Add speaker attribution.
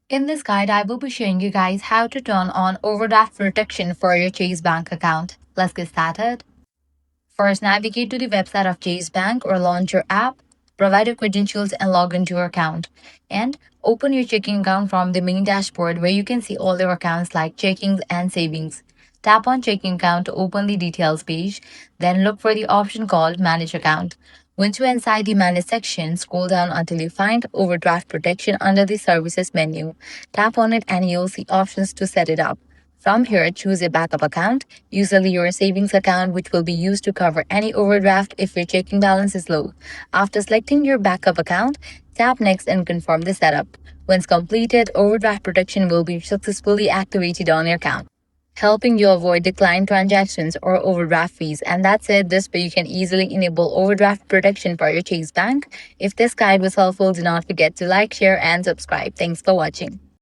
Speaker 1: In this guide, I will be showing you guys how to turn on overdraft protection for your Chase Bank account. Let's get started. First, navigate to the website of Chase Bank or launch your app, provide your credentials and log into your account. And open your checking account from the main dashboard where you can see all your accounts like checkings and savings. Tap on checking account to open the details page, then look for the option called Manage Account. Once you're inside the Manage section, scroll down until you find Overdraft Protection under the Services menu. Tap on it and you'll see options to set it up. From here, choose a backup account, usually your savings account, which will be used to cover any overdraft if your checking balance is low. After selecting your backup account, tap Next and confirm the setup. Once completed, overdraft protection will be successfully activated on your account, helping you avoid declined transactions or overdraft fees. And that's it. This way you can easily enable overdraft protection for your Chase Bank. If this guide was helpful, do not forget to like, share, and subscribe. Thanks for watching.